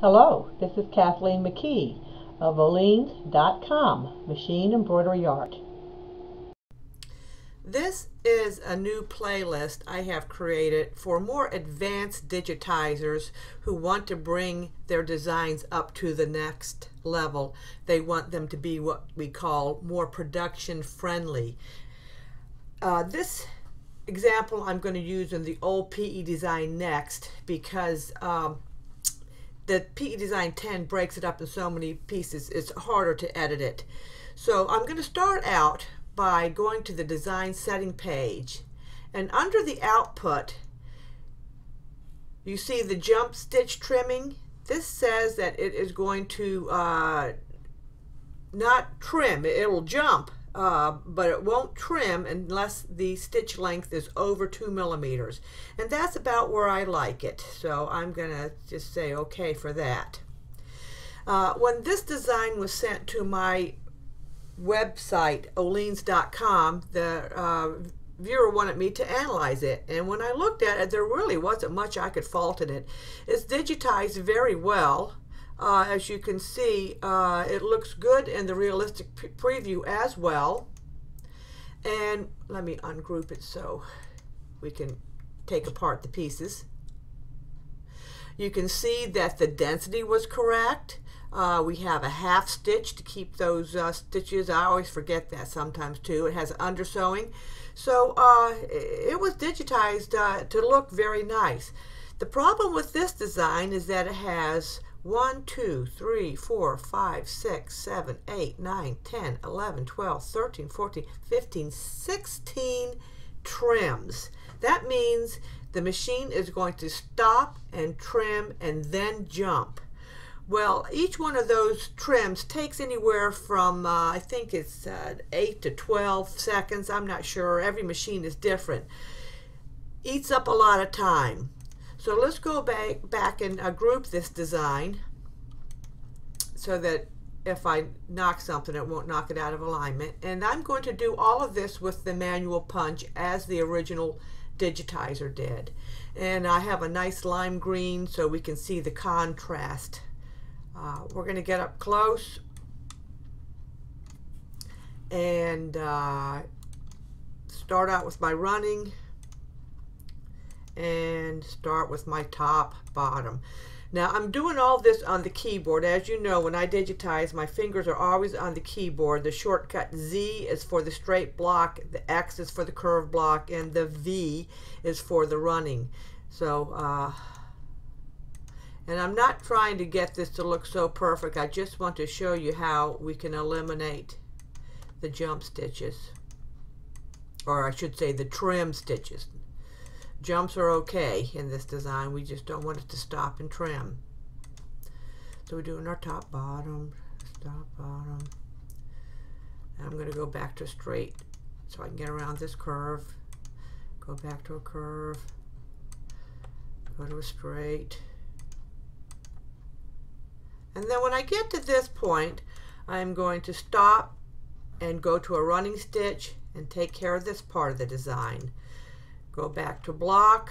Hello, this is Kathleen McKee of Oleans.com, Machine Embroidery Art. This is a new playlist I have created for more advanced digitizers who want to bring their designs up to the next level. They want them to be what we call more production friendly. This example I'm going to use in the old PE Design Next because the PE Design 10 breaks it up in so many pieces, it's harder to edit it. So I'm going to start out by going to the design setting page, and under the output you see the jump stitch trimming. This says that it is going to not trim, it will jump, but it won't trim unless the stitch length is over 2 millimeters, and that's about where I like it, so I'm gonna just say okay for that. When this design was sent to my website Oleans.com, the viewer wanted me to analyze it, and when I looked at it, there really wasn't much I could fault in it. It's digitized very well. As you can see, it looks good in the realistic preview as well. And let me ungroup it so we can take apart the pieces. You can see that the density was correct. We have a half stitch to keep those stitches. I always forget that sometimes too. It has undersewing. So it was digitized to look very nice. The problem with this design is that it has 1, 2, 3, 4, 5, 6, 7, 8, 9, 10, 11, 12, 13, 14, 15, 16 trims. That means the machine is going to stop and trim and then jump. Well, each one of those trims takes anywhere from, I think it's 8 to 12 seconds. I'm not sure. Every machine is different. Eats up a lot of time. So let's go back and group this design so that if I knock something, it won't knock it out of alignment. And I'm going to do all of this with the manual punch as the original digitizer did. And I have a nice lime green so we can see the contrast. We're going to get up close and start out with my running and start with my top bottom. Now I'm doing all this on the keyboard. As you know, when I digitize, my fingers are always on the keyboard. The shortcut Z is for the straight block, the X is for the curved block, and the V is for the running. So and I'm not trying to get this to look so perfect. I just want to show you how we can eliminate the jump stitches, or I should say the trim stitches. Jumps are okay in this design. We just don't want it to stop and trim. So we're doing our top, bottom, top, bottom. And I'm going to go back to straight so I can get around this curve. Go back to a curve. Go to a straight. And then when I get to this point, I'm going to stop and go to a running stitch and take care of this part of the design. Go back to block,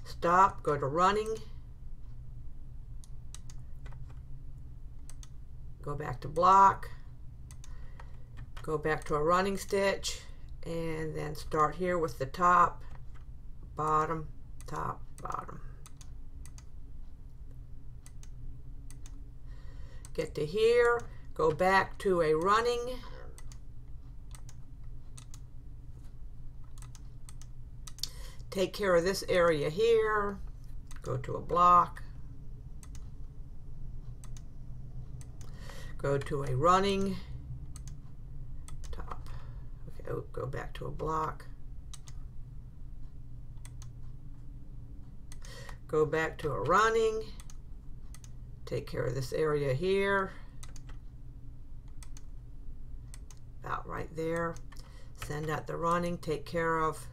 stop, go to running, go back to block, go back to a running stitch, and then start here with the top, bottom, top, bottom. Get to here, go back to a running, take care of this area here, go to a block, go to a running, top, okay, go back to a block, go back to a running, take care of this area here, about right there, send out the running, take care of,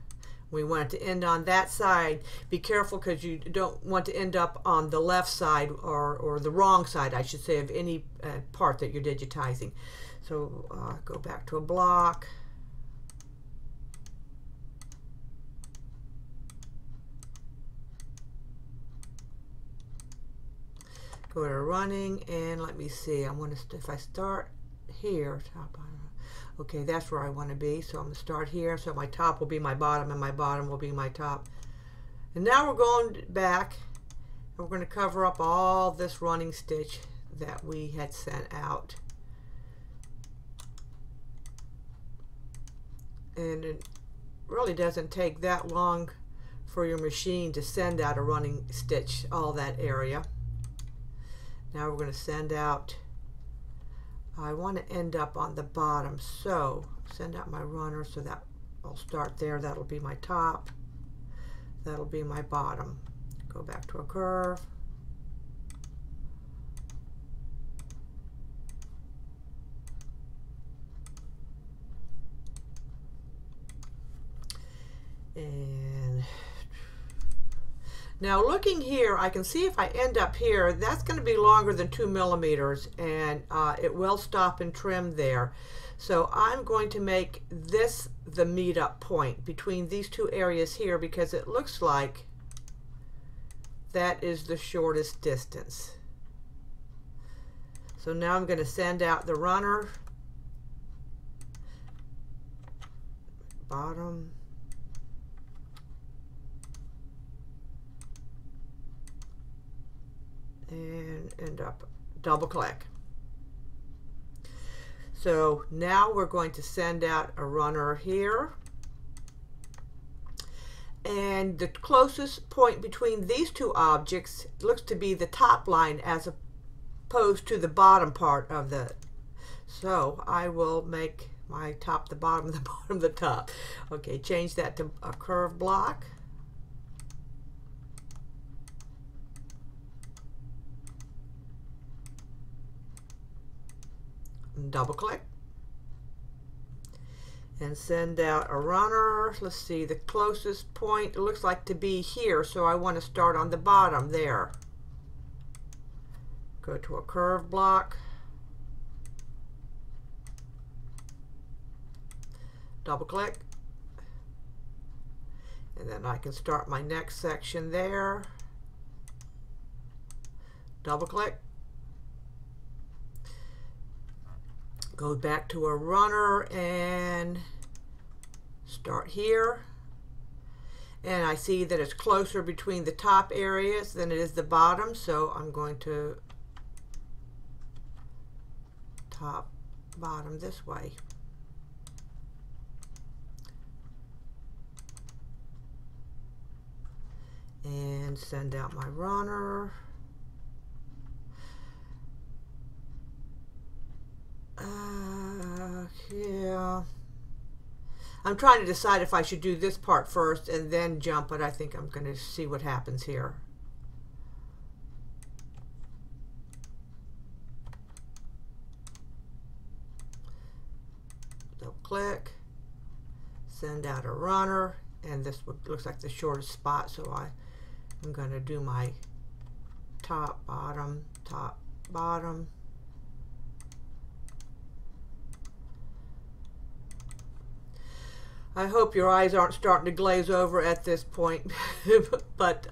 we want it to end on that side. Be careful because you don't want to end up on the left side or the wrong side, I should say, of any part that you're digitizing. So go back to a block, Go to running, and let me see. I want to, if I start here, top, okay, that's where I want to be. So I'm going to start here. So my top will be my bottom, and my bottom will be my top. And now we're going back, and we're going to cover up all this running stitch that we had sent out. And it really doesn't take that long for your machine to send out a running stitch, all that area. Now we're going to send out, I want to end up on the bottom, so send out my runner, so that I'll start there. That'll be my top, that'll be my bottom. Go back to a curve. And now looking here, I can see if I end up here, that's going to be longer than 2 millimeters, and it will stop and trim there. So I'm going to make this the meet-up point between these two areas here, because it looks like that is the shortest distance. So now I'm going to send out the runner, bottom, and end up double click. So now we're going to send out a runner here, and the closest point between these two objects looks to be the top line as opposed to the bottom part of the, so I will make my top the bottom, the bottom the top. Okay, change that to a curve block. Double click and send out a runner. Let's see, the closest point, it looks like to be here, so I want to start on the bottom there. Go to a curve block, double click, and then I can start my next section there. Double click, go back to a runner and start here, and I see that it's closer between the top areas than it is the bottom, so I'm going to top bottom this way. And send out my runner. Yeah, I'm trying to decide if I should do this part first and then jump, but I think I'm going to see what happens here. Double click, send out a runner, and this looks like the shortest spot, so I'm going to do my top, bottom, top, bottom. I hope your eyes aren't starting to glaze over at this point, but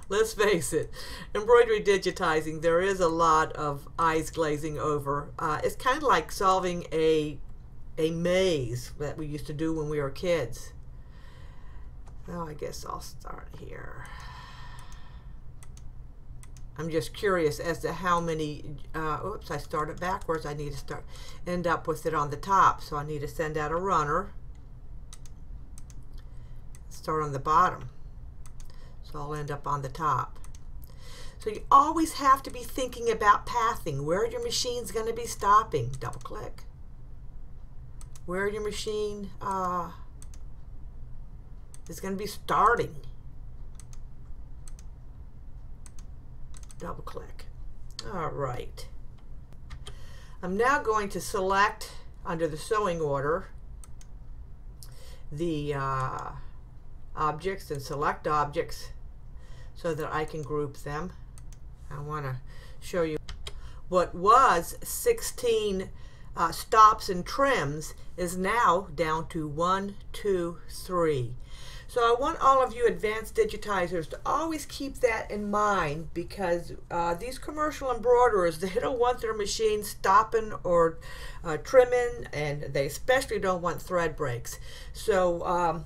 let's face it, embroidery digitizing, there is a lot of eyes glazing over. It's kind of like solving a maze that we used to do when we were kids. Well, I guess I'll start here. I'm just curious as to how many, oops, I started backwards. I need to end up with it on the top, so I need to send out a runner. Start on the bottom, so I'll end up on the top. So you always have to be thinking about pathing, where your machine's going to be stopping. Double click. Where your machine is going to be starting. Double click. All right. I'm now going to select under the sewing order the objects and select objects so that I can group them. I want to show you what was 16 stops and trims is now down to 1, 2, 3. So I want all of you advanced digitizers to always keep that in mind, because these commercial embroiderers, they don't want their machines stopping or trimming, and they especially don't want thread breaks. So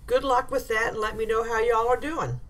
good luck with that, and let me know how y'all are doing.